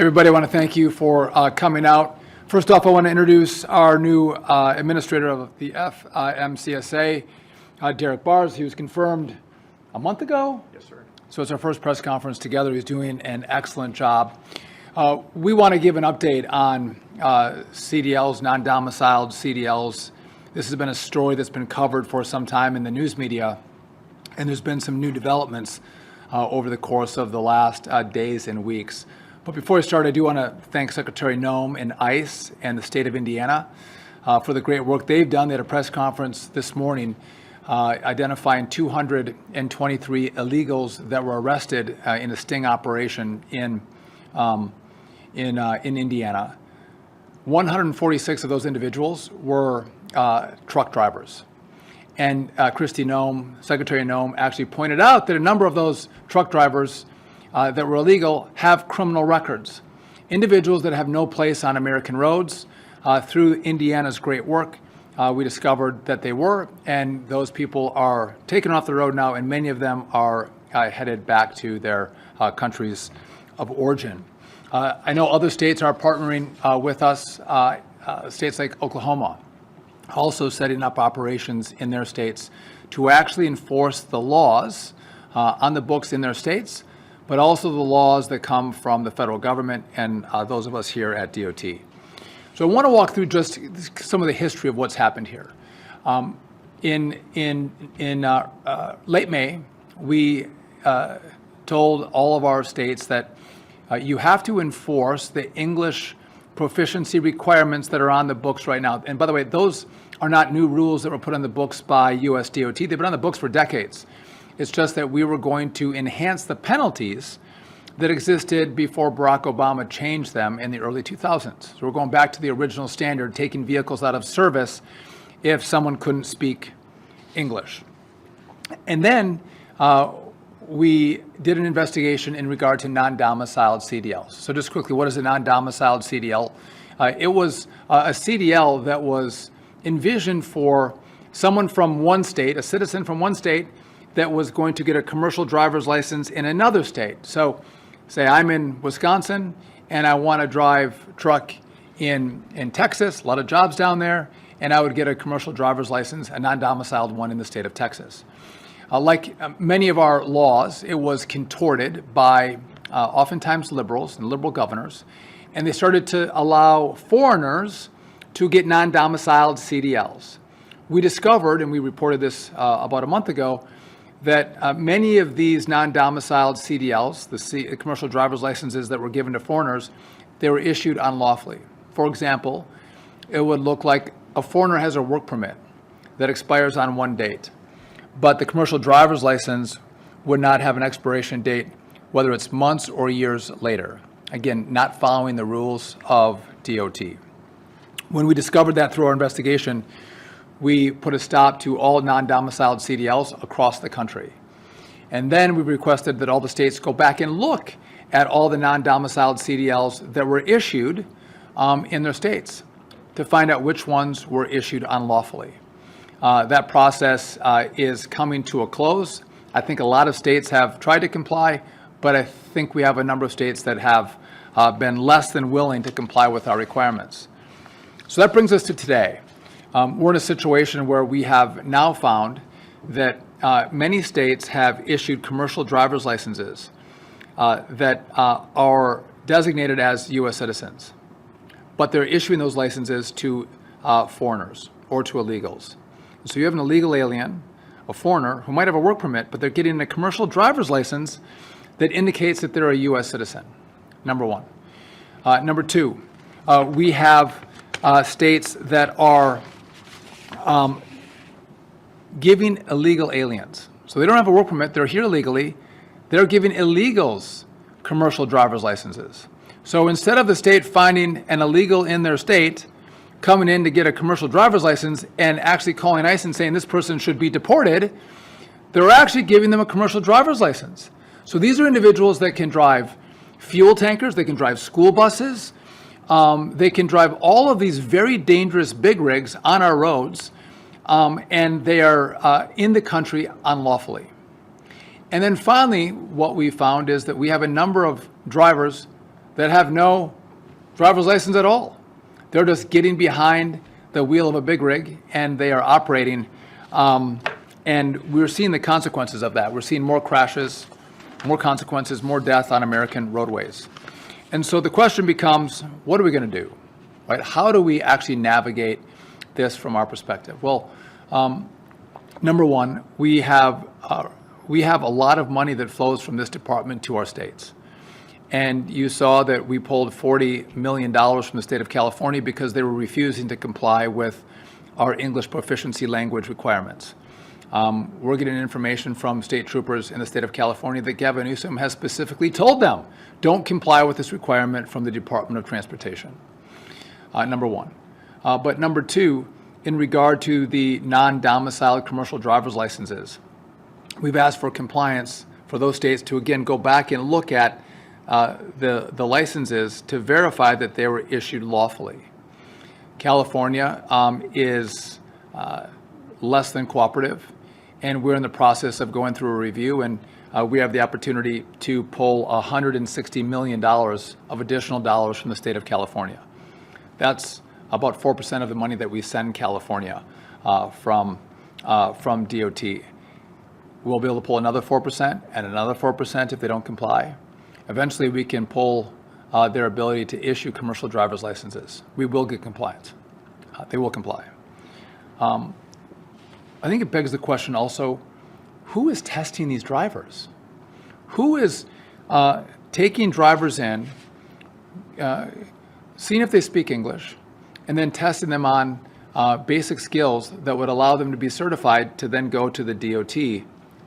Everybody, I want to thank you for coming out. First off, I want to introduce our new administrator of the FMCSA, Derek Bars. He was confirmed a month ago. Yes, sir. So it's our first press conference together. He's doing an excellent job. We want to give an update on CDLs, non-domiciled CDLs. This has been a story that's been covered for some time in the news media, and there's been some new developments over the course of the last days and weeks. But before I start, I do want to thank Secretary Noem and ICE and the state of Indiana for the great work they've done. They had a press conference this morning identifying 223 illegals that were arrested in a sting operation in Indiana. 146 of those individuals were truck drivers. And Kristi Noem, Secretary Noem, actually pointed out that a number of those truck drivers that were illegal have criminal records. Individuals that have no place on American roads. Through Indiana's great work, we discovered that they were, and those people are taken off the road now, and many of them are headed back to their countries of origin. I know other states are partnering with us, states like Oklahoma, also setting up operations in their states to actually enforce the laws on the books in their states, but also the laws that come from the federal government and those of us here at DOT. So I want to walk through just some of the history of what's happened here. In late May, we told all of our states that you have to enforce the English proficiency requirements that are on the books right now. And by the way, those are not new rules that were put on the books by US DOT. They've been on the books for decades. It's just that we were going to enhance the penalties that existed before Barack Obama changed them in the early 2000s. So we're going back to the original standard, taking vehicles out of service if someone couldn't speak English. And then we did an investigation in regard to non-domiciled CDLs. So just quickly, what is a non-domiciled CDL? It was a CDL that was envisioned for someone from one state, a citizen from one state, that was going to get a commercial driver's license in another state. So say I'm in Wisconsin and I want to drive truck in Texas, a lot of jobs down there, and I would get a commercial driver's license, a non-domiciled one in the state of Texas. Like many of our laws, it was contorted by oftentimes liberals and liberal governors, and they started to allow foreigners to get non-domiciled CDLs. We discovered, and we reported this about a month ago, that many of these non-domiciled CDLs, the commercial driver's licenses that were given to foreigners, they were issued unlawfully. For example, it would look like a foreigner has a work permit that expires on one date, but the commercial driver's license would not have an expiration date, whether it's months or years later. Again, not following the rules of DOT. When we discovered that through our investigation, we put a stop to all non-domiciled CDLs across the country. And then we requested that all the states go back and look at all the non-domiciled CDLs that were issued in their states to find out which ones were issued unlawfully. That process is coming to a close. I think a lot of states have tried to comply, but I think we have a number of states that have been less than willing to comply with our requirements. So that brings us to today. We're in a situation where we have now found that many states have issued commercial driver's licenses that are designated as U.S. citizens, but they're issuing those licenses to foreigners or to illegals. So you have an illegal alien, a foreigner, who might have a work permit, but they're getting a commercial driver's license that indicates that they're a U.S. citizen, number one. Number two, we have states that are giving illegal aliens. So they don't have a work permit, they're here illegally, they're giving illegals commercial driver's licenses. So instead of the state finding an illegal in their state, coming in to get a commercial driver's license and actually calling ICE and saying this person should be deported, they're actually giving them a commercial driver's license. So these are individuals that can drive fuel tankers, they can drive school buses, they can drive all of these very dangerous big rigs on our roads, and they are in the country unlawfully. And then finally, what we found is that we have a number of drivers that have no driver's license at all. They're just getting behind the wheel of a big rig, and they are operating. And we're seeing the consequences of that. We're seeing more crashes, more consequences, more death on American roadways. And so the question becomes, what are we going to do? Right? How do we actually navigate this from our perspective? Well, number one, we have a lot of money that flows from this department to our states. And you saw that we pulled $40 million from the state of California because they were refusing to comply with our English proficiency language requirements. We're getting information from state troopers in the state of California that Gavin Newsom has specifically told them, don't comply with this requirement from the Department of Transportation, number one. But number two, in regard to the non-domiciled commercial driver's licenses, we've asked for compliance for those states to, again, go back and look at the licenses to verify that they were issued lawfully. California is less than cooperative, and we're in the process of going through a review, and we have the opportunity to pull $160 million of additional dollars from the state of California. That's about 4% of the money that we send California from DOT. We'll be able to pull another 4% and another 4% if they don't comply. Eventually, we can pull their ability to issue commercial driver's licenses. We will get compliance. They will comply. I think it begs the question also, who is testing these drivers? Who is taking drivers in, seeing if they speak English, and then testing them on basic skills that would allow them to be certified to then go to the DOT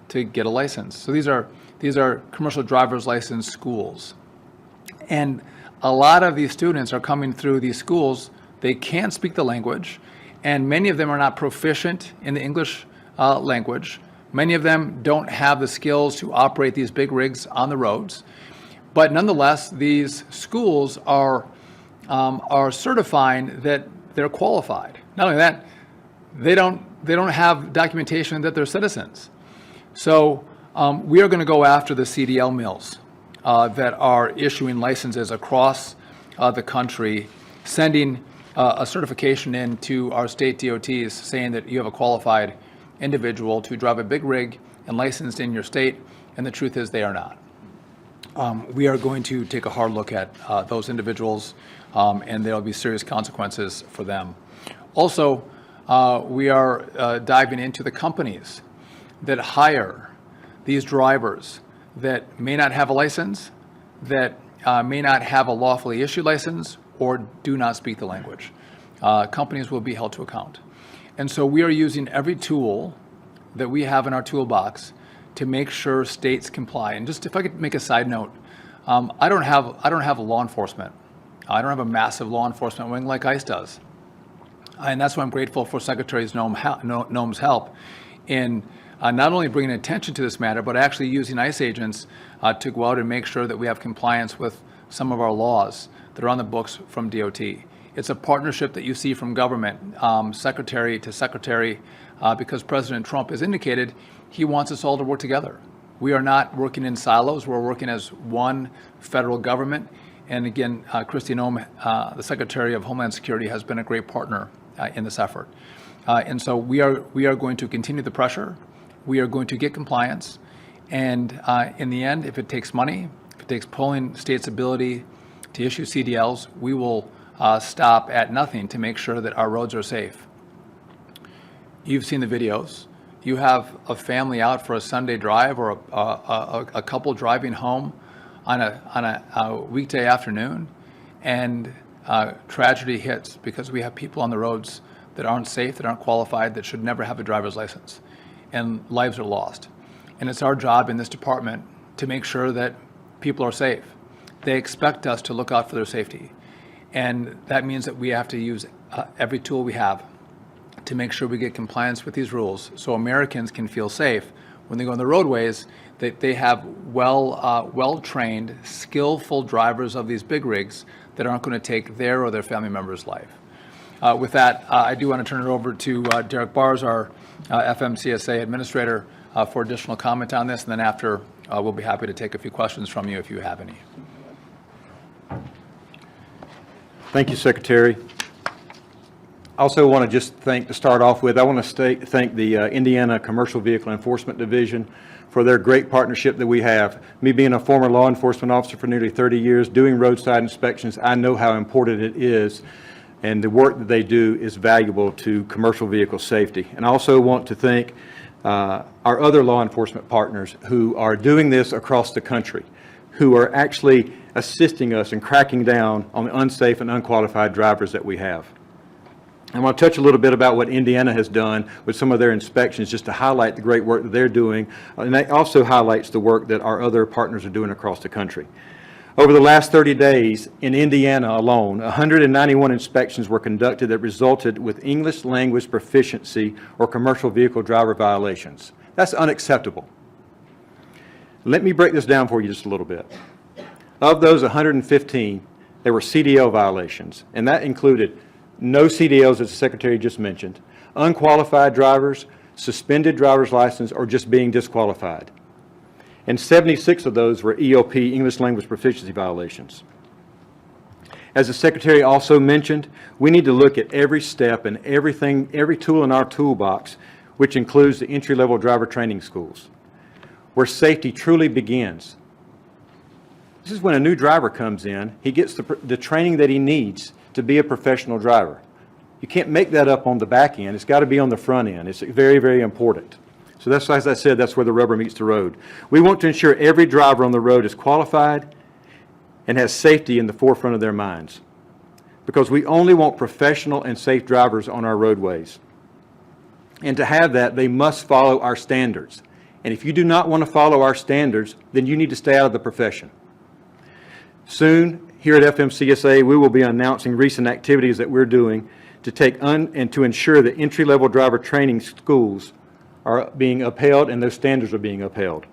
to get a license? So these are commercial driver's license schools. And a lot of these students are coming through these schools. They can't speak the language, and many of them are not proficient in the English language. Many of them don't have the skills to operate these big rigs on the roads. But nonetheless, these schools are certifying that they're qualified. Not only that, they don't have documentation that they're citizens. So we are going to go after the CDL mills that are issuing licenses across the country, sending a certification in to our state DOTs saying that you have a qualified individual to drive a big rig and licensed in your state, and the truth is they are not. We are going to take a hard look at those individuals, and there will be serious consequences for them. Also, we are diving into the companies that hire these drivers that may not have a license, that may not have a lawfully issued license, or do not speak the language. Companies will be held to account. And so we are using every tool that we have in our toolbox to make sure states comply. And just if I could make a side note, I don't have law enforcement. I don't have a massive law enforcement wing like ICE does. And that's why I'm grateful for Secretary Noem's help in not only bringing attention to this matter, but actually using ICE agents to go out and make sure that we have compliance with some of our laws that are on the books from DOT. It's a partnership that you see from government, secretary to secretary, because President Trump has indicated he wants us all to work together. We are not working in silos. We're working as one federal government. And again, Kristi Noem, the Secretary of Homeland Security, has been a great partner in this effort. And so we are going to continue the pressure. We are going to get compliance. And in the end, if it takes money, if it takes pulling states' ability to issue CDLs, we will stop at nothing to make sure that our roads are safe. You've seen the videos. You have a family out for a Sunday drive, or a couple driving home on a weekday afternoon, and tragedy hits because we have people on the roads that aren't safe, that aren't qualified, that should never have a driver's license, and lives are lost. And it's our job in this department to make sure that people are safe. They expect us to look out for their safety. And that means that we have to use every tool we have to make sure we get compliance with these rules so Americans can feel safe when they go on the roadways, that they have well-trained, skillful drivers of these big rigs that aren't going to take their or their family member's life. With that, I do want to turn it over to Derek Bars, our FMCSA administrator, for additional comment on this, and then after, we'll be happy to take a few questions from you if you have any. Thank you, Secretary. I also want to just to start off with, I want to thank the Indiana Commercial Vehicle Enforcement Division for their great partnership that we have. Me being a former law enforcement officer for nearly 30 years, doing roadside inspections, I know how important it is, and the work that they do is valuable to commercial vehicle safety. And I also want to thank our other law enforcement partners who are doing this across the country, who are actually assisting us in cracking down on the unsafe and unqualified drivers that we have. I want to touch a little bit about what Indiana has done with some of their inspections, just to highlight the great work that they're doing, and that also highlights the work that our other partners are doing across the country. Over the last 30 days in Indiana alone, 191 inspections were conducted that resulted with English language proficiency or commercial vehicle driver violations. That's unacceptable. Let me break this down for you just a little bit. Of those 115, there were CDL violations, and that included no CDLs, as the Secretary just mentioned, unqualified drivers, suspended driver's license, or just being disqualified. And 76 of those were EOP, English Language Proficiency violations. As the Secretary also mentioned, we need to look at every step and every tool in our toolbox, which includes the entry-level driver training schools, where safety truly begins. This is when a new driver comes in, he gets the training that he needs to be a professional driver. You can't make that up on the back end. It's got to be on the front end. It's very, very important. So that's, as I said, that's where the rubber meets the road. We want to ensure every driver on the road is qualified and has safety in the forefront of their minds, because we only want professional and safe drivers on our roadways. And to have that, they must follow our standards. And if you do not want to follow our standards, then you need to stay out of the profession. Soon, here at FMCSA, we will be announcing recent activities that we're doing to take and to ensure that entry-level driver training schools are being upheld and those standards are being upheld.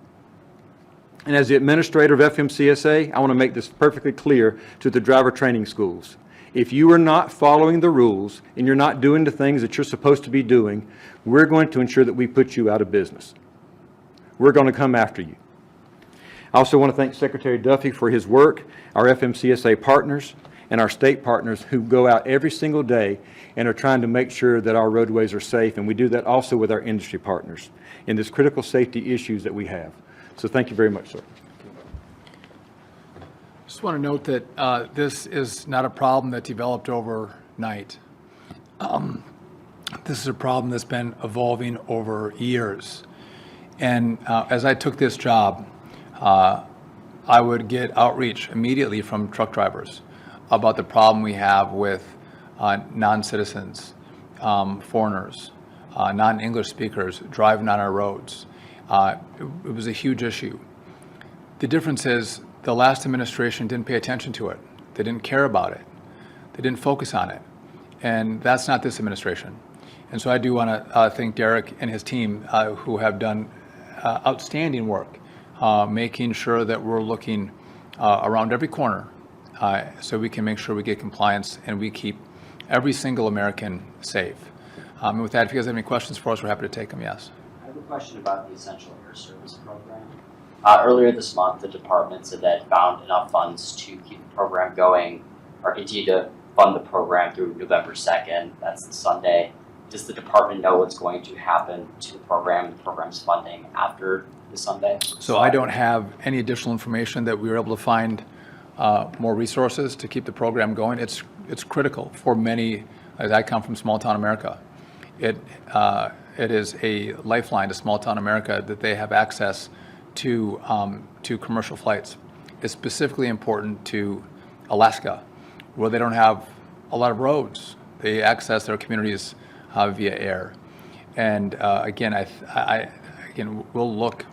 And as the administrator of FMCSA, I want to make this perfectly clear to the driver training schools. If you are not following the rules and you're not doing the things that you're supposed to be doing, we're going to ensure that we put you out of business. We're going to come after you. I also want to thank Secretary Duffy for his work, our FMCSA partners, and our state partners who go out every single day and are trying to make sure that our roadways are safe, and we do that also with our industry partners in this critical safety issues that we have. So thank you very much, sir. Just want to note that this is not a problem that developed overnight. This is a problem that's been evolving over years. And as I took this job, I would get outreach immediately from truck drivers about the problem we have with non-citizens, foreigners, non-English speakers driving on our roads. It was a huge issue. The difference is the last administration didn't pay attention to it. They didn't care about it. They didn't focus on it. And that's not this administration. And so I do want to thank Derek and his team who have done outstanding work, making sure that we're looking around every corner so we can make sure we get compliance and we keep every single American safe. And with that, if you guys have any questions for us, we're happy to take them. Yes. I have a question about the Essential Air Service program. Earlier this month, the department said that it found enough funds to keep the program going or continue to fund the program through November 2nd. That's the Sunday. Does the department know what's going to happen to the program's funding after the Sunday? So I don't have any additional information that we were able to find more resources to keep the program going. It's critical for many, as I come from small town America. It is a lifeline to small town America that they have access to commercial flights. It's specifically important to Alaska, where they don't have a lot of roads. They access their communities via air. And again, we'll look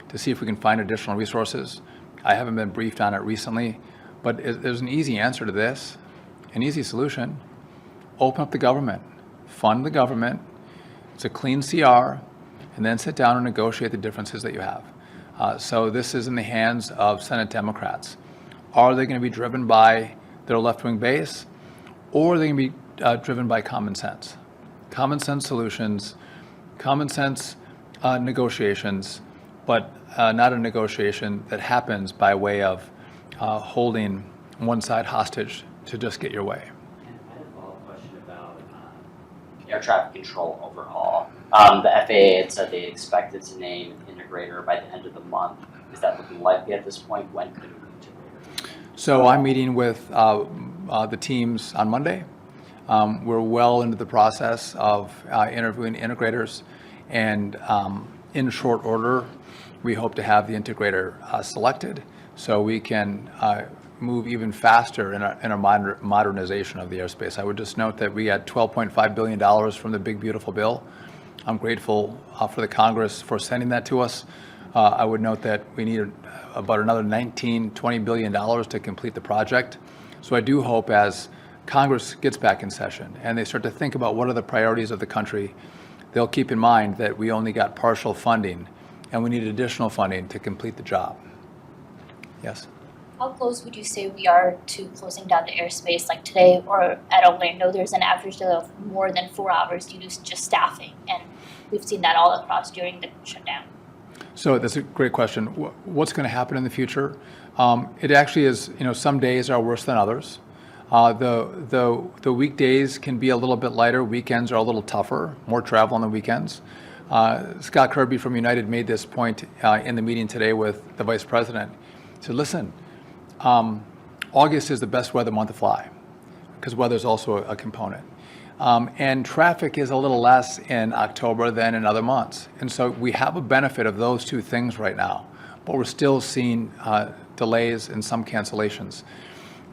to see if we can find additional resources. I haven't been briefed on it recently, but there's an easy answer to this, an easy solution. Open up the government, fund the government. It's a clean CR, and then sit down and negotiate the differences that you have. So this is in the hands of Senate Democrats. Are they going to be driven by their left-wing base, or are they going to be driven by common sense? Common sense solutions, common sense negotiations, but not a negotiation that happens by way of holding one side hostage to just get your way. And I had a follow-up question about air traffic control overall. The FAA had said they expected to name an integrator by the end of the month. Is that looking likely at this point? When could an integrator? So I'm meeting with the teams on Monday. We're well into the process of interviewing integrators, and in short order, we hope to have the integrator selected so we can move even faster in our modernization of the airspace. I would just note that we had $12.5 billion from the Big Beautiful Bill. I'm grateful for the Congress for sending that to us. I would note that we need about another $20 billion to complete the project. So I do hope as Congress gets back in session and they start to think about what are the priorities of the country, they'll keep in mind that we only got partial funding and we need additional funding to complete the job. Yes? How close would you say we are to closing down the airspace, like today or at Orlando? There's an average delay of more than 4 hours due to just staffing, and we've seen that all across during the shutdown. So that's a great question. What's going to happen in the future? It actually is, some days are worse than others. The weekdays can be a little bit lighter. Weekends are a little tougher, more travel on the weekends. Scott Kirby from United made this point in the meeting today with the vice president. He said, listen, August is the best weather month to fly because weather is also a component. And traffic is a little less in October than in other months. And so we have a benefit of those two things right now, but we're still seeing delays and some cancellations.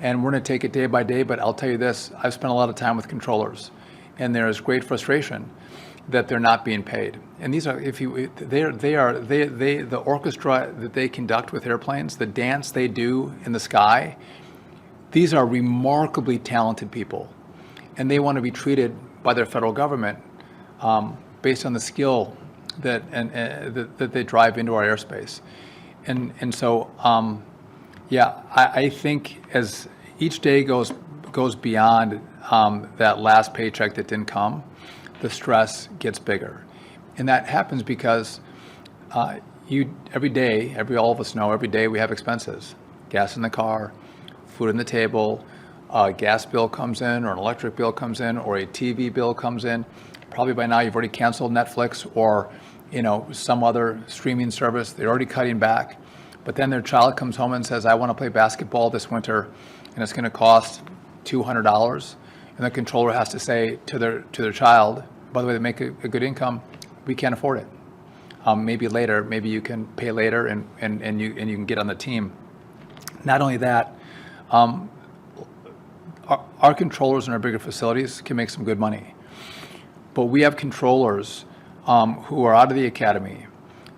And we're going to take it day by day, but I'll tell you this, I've spent a lot of time with controllers, and there is great frustration that they're not being paid. And these are, the orchestra that they conduct with airplanes, the dance they do in the sky, these are remarkably talented people. And they want to be treated by their federal government based on the skill that they drive into our airspace. And so, I think as each day goes beyond that last paycheck that didn't come, the stress gets bigger. And that happens because all of us know, every day we have expenses. Gas in the car, food on the table, a gas bill comes in, or an electric bill comes in, or a TV bill comes in. Probably by now you've already canceled Netflix or some other streaming service. They're already cutting back. But then their child comes home and says, I want to play basketball this winter, and it's going to cost $200. And the controller has to say to their child, by the way, they make a good income, we can't afford it. Maybe later, maybe you can pay later and you can get on the team. Not only that, our controllers in our bigger facilities can make some good money. But we have controllers who are out of the academy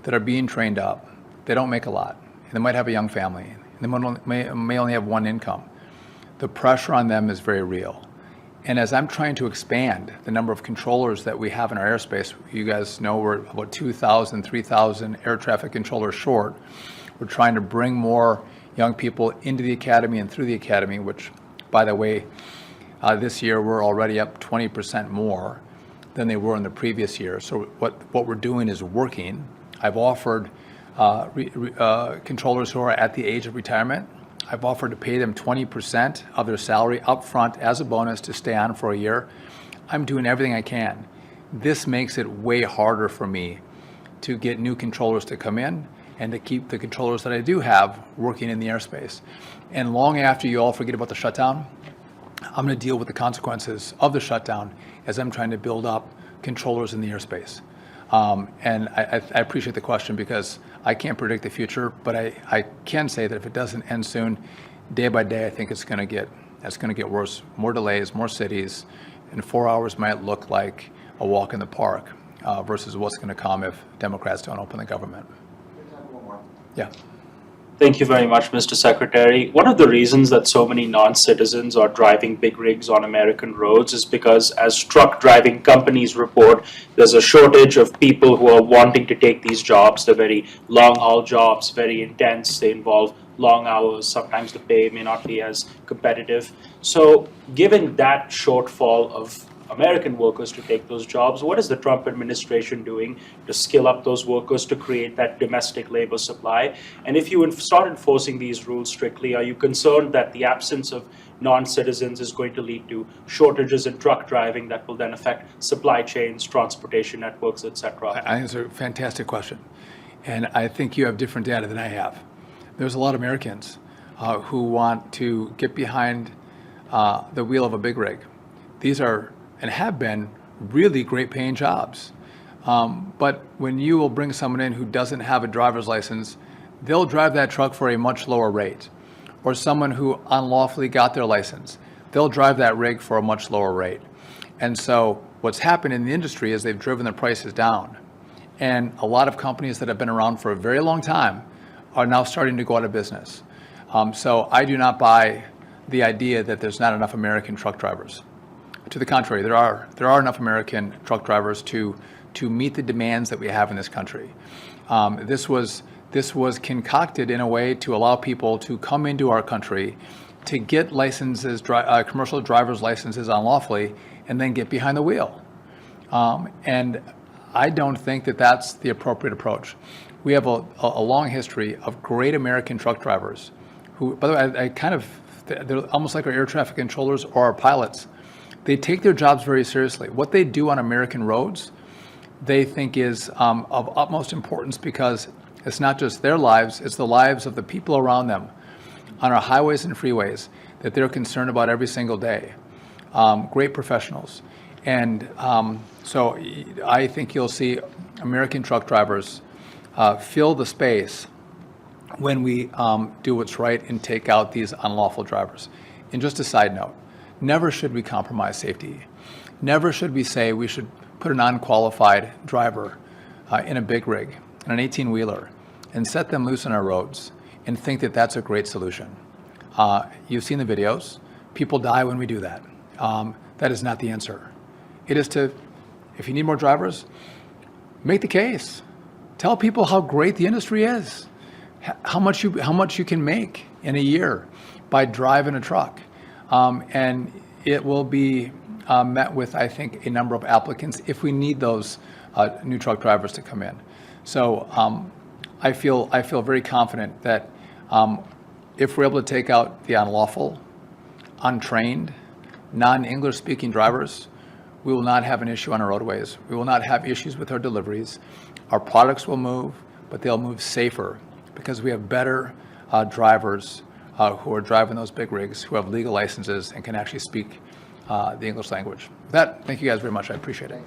that are being trained up. They don't make a lot. They might have a young family. They may only have one income. The pressure on them is very real. And as I'm trying to expand the number of controllers that we have in our airspace, you guys know we're about 2,000, 3,000 air traffic controllers short. We're trying to bring more young people into the academy and through the academy, which, by the way, this year we're already up 20% more than they were in the previous year. So what we're doing is working. I've offered controllers who are at the age of retirement, I've offered to pay them 20% of their salary up front as a bonus to stay on for a year. I'm doing everything I can. This makes it way harder for me to get new controllers to come in and to keep the controllers that I do have working in the airspace. And long after you all forget about the shutdown, I'm going to deal with the consequences of the shutdown as I'm trying to build up controllers in the airspace. And I appreciate the question because I can't predict the future, but I can say that if it doesn't end soon, day by day, I think it's going to get worse. More delays, more cities, and 4 hours might look like a walk in the park versus what's going to come if Democrats don't open the government. Yeah. Thank you very much, Mr. Secretary. One of the reasons that so many non-citizens are driving big rigs on American roads is because, as truck driving companies report, there's a shortage of people who are wanting to take these jobs. They're very long-haul jobs, very intense. They involve long hours. Sometimes the pay may not be as competitive. So given that shortfall of American workers to take those jobs. What is the Trump administration doing to skill up those workers to create that domestic labor supply? And if you start enforcing these rules strictly, are you concerned that the absence of non-citizens is going to lead to shortages in truck driving that will then affect supply chains, transportation networks, etc.? I think it's a fantastic question. And I think you have different data than I have. There's a lot of Americans who want to get behind the wheel of a big rig. These are, and have been, really great paying jobs. But when you will bring someone in who doesn't have a driver's license, they'll drive that truck for a much lower rate. Or someone who unlawfully got their license, they'll drive that rig for a much lower rate. And so what's happened in the industry is they've driven the prices down. And a lot of companies that have been around for a very long time are now starting to go out of business. So I do not buy the idea that there's not enough American truck drivers. To the contrary, there are enough American truck drivers to meet the demands that we have in this country. This was concocted in a way to allow people to come into our country, to get licenses, commercial driver's licenses unlawfully, and then get behind the wheel. And I don't think that that's the appropriate approach. We have a long history of great American truck drivers who, by the way, they're almost like our air traffic controllers or our pilots. They take their jobs very seriously. What they do on American roads, they think is of utmost importance because it's not just their lives, it's the lives of the people around them on our highways and freeways that they're concerned about every single day. Great professionals. And so I think you'll see American truck drivers fill the space when we do what's right and take out these unlawful drivers. And just a side note, never should we compromise safety. Never should we say we should put an unqualified driver in a big rig, in an 18-wheeler, and set them loose on our roads and think that that's a great solution. You've seen the videos. People die when we do that. That is not the answer. It is to, if you need more drivers, make the case. Tell people how great the industry is, how much you can make in a year by driving a truck. And it will be met with, I think, a number of applicants if we need those new truck drivers to come in. So I feel very confident that if we're able to take out the unlawful, untrained, non-English speaking drivers, we will not have an issue on our roadways. We will not have issues with our deliveries. Our products will move, but they'll move safer because we have better drivers who are driving those big rigs, who have legal licenses and can actually speak the English language. With that, thank you guys very much. I appreciate it.